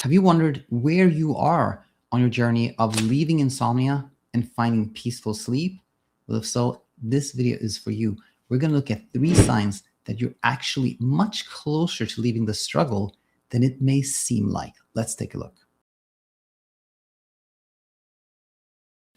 Have you wondered where you are on your journey of leaving insomnia and finding peaceful sleep? Well, if so, this video is for you. We're going to look at 3 signs that you're actually much closer to leaving the struggle than it may seem like. Let's take a look.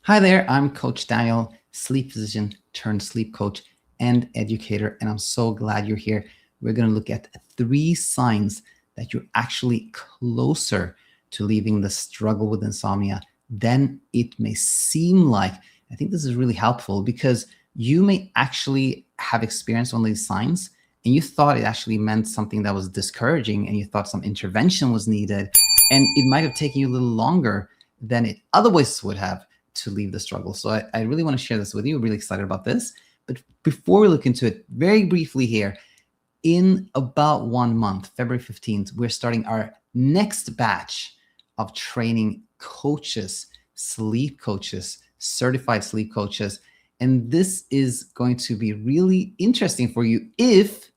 Hi there, I'm Coach Daniel, sleep physician turned sleep coach and educator, and I'm so glad you're here. We're going to look at 3 signs that you're actually closer to leaving the struggle with insomnia than it may seem like. I think this is really helpful because you may actually have experienced one of these signs and you thought it actually meant something that was discouraging and you thought some intervention was needed, and it might have taken you a little longer than it otherwise would have to leave the struggle. So I really want to share this with you. I'm really excited about this. But before we look into it, very briefly here, in about 1 month, February 15th, we're starting our next batch of training coaches, sleep coaches, certified sleep coaches. And this is going to be really interesting for you if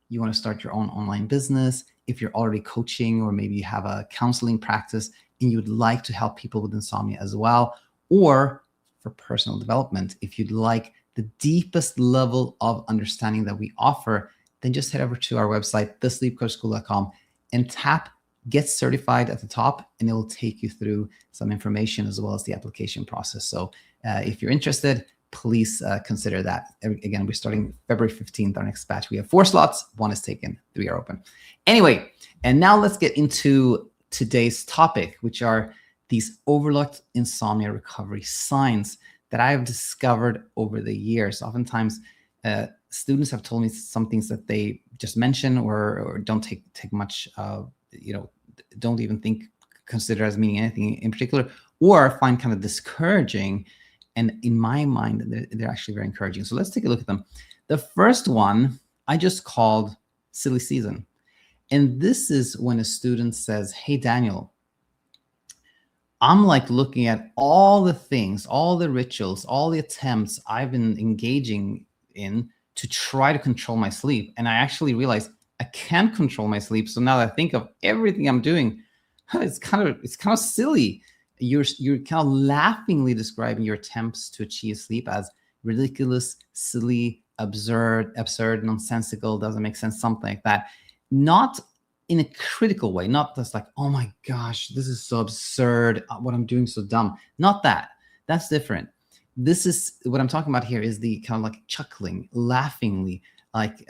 you want to start your own online business, if you're already coaching, or maybe you have a counseling practice and you'd like to help people with insomnia as well, or for personal development. If you'd like the deepest level of understanding that we offer, then just head over to our website, thesleepcoachschool.com, and tap Get Certified at the top, and it will take you through some information as well as the application process. So if you're interested, please consider that. Again, we're starting February 15th, our next batch. We have 4 slots, 1 is taken, 3 are open. Anyway, and now let's get into today's topic, which are these overlooked insomnia recovery signs that I have discovered over the years. Oftentimes, students have told me some things that they just mention or don't take much, don't even consider as meaning anything in particular, or find kind of discouraging. And in my mind, they're actually very encouraging. So let's take a look at them. The first one I just called silly season. And this is when a student says, "Hey, Daniel, I'm like looking at all the things, all the rituals, all the attempts I've been engaging in to try to control my sleep. And I actually realized I can't control my sleep. So now that I think of everything I'm doing, it's kind of silly." You're kind of laughingly describing your attempts to achieve sleep as ridiculous, silly, absurd, nonsensical, doesn't make sense, something like that. Not in a critical way, not just like, "Oh my gosh, this is so absurd, what I'm doing so dumb." Not that. That's different. This is what I'm talking about here, is the kind of like chuckling, laughingly, like,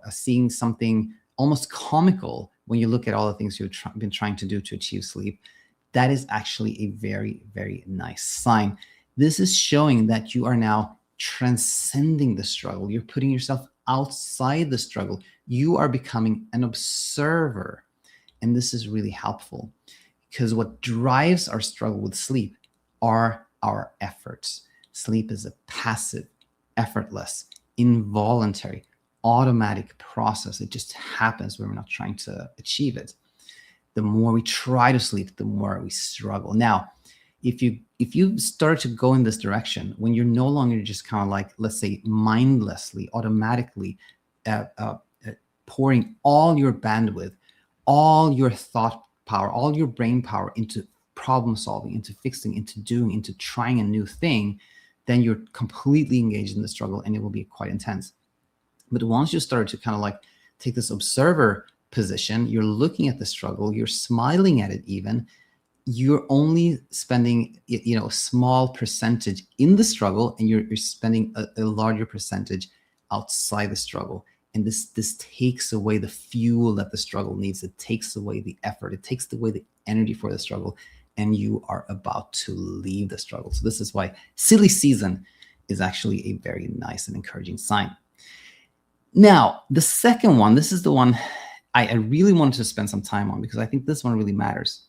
seeing something almost comical when you look at all the things you've been trying to do to achieve sleep. That is actually a very, very nice sign. This is showing that you are now transcending the struggle. You're putting yourself outside the struggle. You are becoming an observer. And this is really helpful because what drives our struggle with sleep are our efforts. Sleep is a passive, effortless, involuntary, automatic process. It just happens when we're not trying to achieve it. The more we try to sleep, the more we struggle. Now, if you start to go in this direction, when you're no longer just kind of like, let's say, mindlessly, automatically pouring all your bandwidth, all your thought power, all your brain power into problem solving, into fixing, into doing, into trying a new thing, then you're completely engaged in the struggle and it will be quite intense. But once you start to kind of like take this observer position, you're looking at the struggle, you're smiling at it even, you're only spending a small percentage in the struggle, and you're spending a larger percentage outside the struggle. And this takes away the fuel that the struggle needs. It takes away the effort. It takes away the energy for the struggle, and you are about to leave the struggle. So this is why silly season is actually a very nice and encouraging sign. Now, the second one, this is the one I really wanted to spend some time on because I think this one really matters.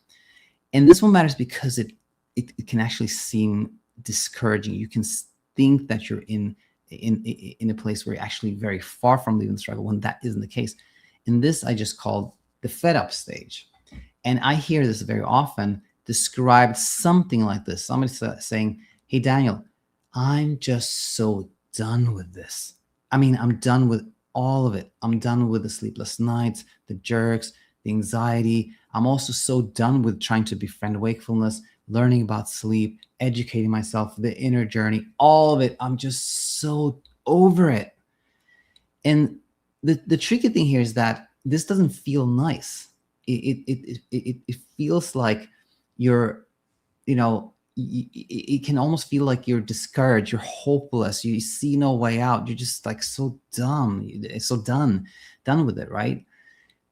And this one matters because it can actually seem discouraging. You can think that you're in a place where you're actually very far from leaving the struggle when that isn't the case. And this I just called the fed up stage. And I hear this very often described something like this. Somebody saying, "Hey, Daniel, I'm just so done with this. I mean, I'm done with all of it. I'm done with the sleepless nights, the jerks, the anxiety. I'm also so done with trying to befriend wakefulness, learning about sleep, educating myself, the inner journey, all of it. I'm just so over it. And the tricky thing here is that this doesn't feel nice. It feels like you're, it can almost feel like you're discouraged, you're hopeless, you see no way out. You're just like so dumb, so done with it, right?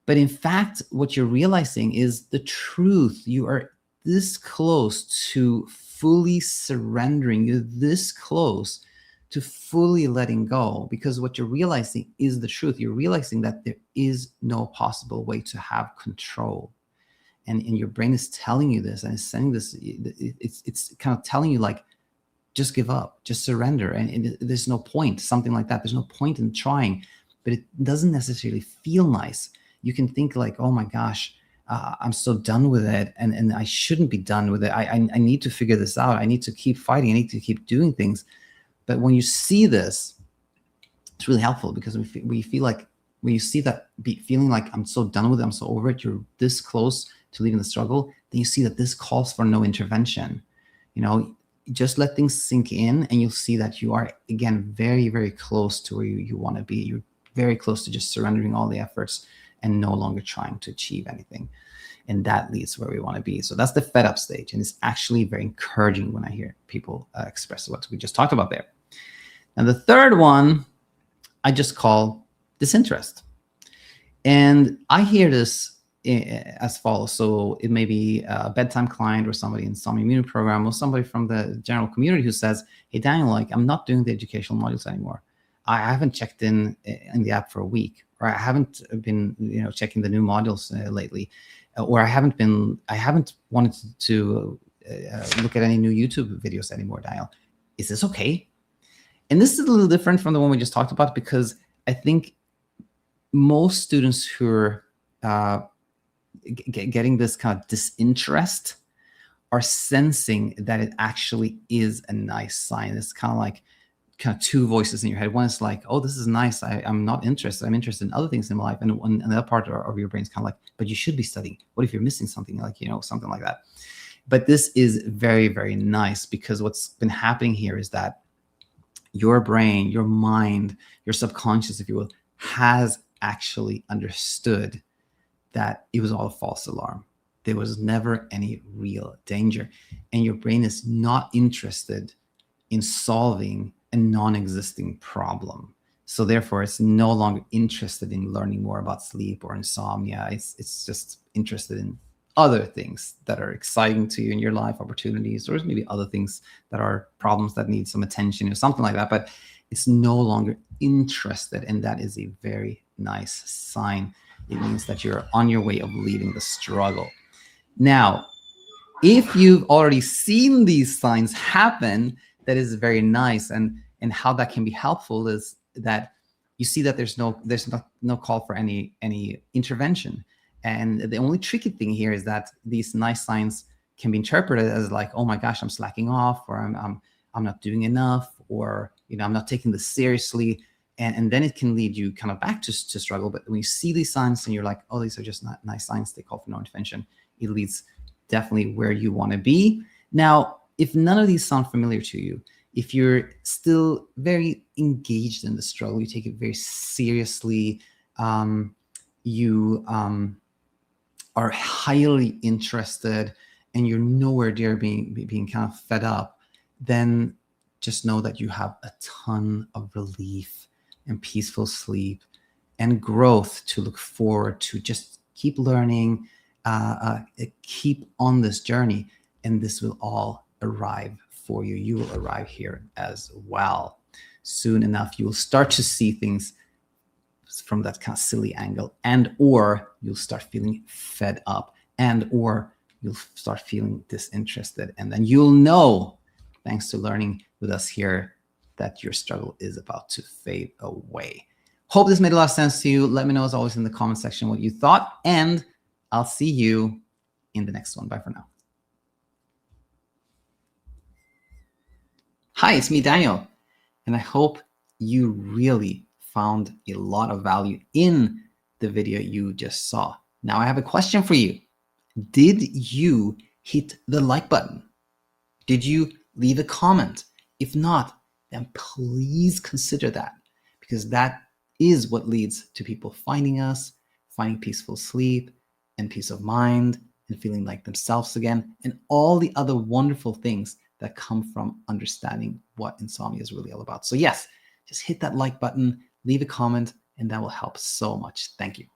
But in fact, what you're realizing is the truth. You are this close to fully surrendering. You're this close to fully letting go, because what you're realizing is the truth. You're realizing that there is no possible way to have control. And your brain is telling you this, and it's sending this, it's kind of telling you like, just give up, just surrender. And there's no point, something like that. There's no point in trying, but it doesn't necessarily feel nice. You can think like, oh my gosh, I'm so done with it. And I shouldn't be done with it. I need to figure this out. I need to keep fighting. I need to keep doing things. But when you see this, it's really helpful, because we feel like, when you see that feeling like I'm so done with it, I'm so over it, you're this close to leaving the struggle, then you see that this calls for no intervention. Just let things sink in, and you'll see that you are, again, very, very close to where you want to be. You're very close to just surrendering all the efforts and no longer trying to achieve anything. And that leads where we want to be. So that's the fed up stage. And it's actually very encouraging when I hear people express what we just talked about there. And the third one I just call disinterest. And I hear this as follows. So it may be a bedtime client, or somebody in Insomnia Insight program, or somebody from the general community who says, hey, Daniel, like, I'm not doing the educational modules anymore. I haven't checked in the app for a week, or I haven't been, checking the new modules lately, or I haven't wanted to look at any new YouTube videos anymore, Daniel. Is this okay? And this is a little different from the one we just talked about, because I think most students who are getting this kind of disinterest are sensing that it actually is a nice sign. It's kind of two voices in your head. One is like, oh, this is nice. I'm not interested. I'm interested in other things in my life. And the other part of your brain is kind of like, but you should be studying. What if you're missing something? Like, something like that. But this is very, very nice, because what's been happening here is that your brain, your mind, your subconscious, if you will, has actually understood that it was all a false alarm. There was never any real danger. And your brain is not interested in solving a non-existing problem. So therefore, it's no longer interested in learning more about sleep or insomnia. It's just interested in other things that are exciting to you in your life, opportunities, or maybe other things that are problems that need some attention or something like that. But it's no longer interested, and that is a very nice sign. It means that you're on your way of leaving the struggle. Now, if you've already seen these signs happen, that is very nice. And how that can be helpful is that you see that there's no call for any intervention. And the only tricky thing here is that these nice signs can be interpreted as like, oh my gosh, I'm slacking off, or I'm not doing enough, or I'm not taking this seriously. And then it can lead you kind of back to struggle. But when you see these signs and you're like, oh, these are just not nice signs, they call for no intervention, it leads definitely where you want to be. Now, if none of these sound familiar to you, if you're still very engaged in the struggle, you take it very seriously, you are highly interested, and you're nowhere near being kind of fed up, then just know that you have a ton of relief and peaceful sleep and growth to look forward to. Just keep learning, keep on this journey, and this will all arrive for you. You will arrive here as well. Soon enough, you will start to see things from that kind of silly angle, and or you'll start feeling fed up, and or you'll start feeling disinterested, and then you'll know, thanks to learning with us here, that your struggle is about to fade away. Hope this made a lot of sense to you. Let me know, as always, in the comment section what you thought, and I'll see you in the next one. Bye for now. Hi, it's me, Daniel, and I hope you really found a lot of value in the video you just saw. Now I have a question for you. Did you hit the like button? Did you leave a comment? If not, then please consider that, because that is what leads to people finding us, finding peaceful sleep and peace of mind and feeling like themselves again, and all the other wonderful things that come from understanding what insomnia is really all about. So yes, just hit that like button, leave a comment, and that will help so much. Thank you.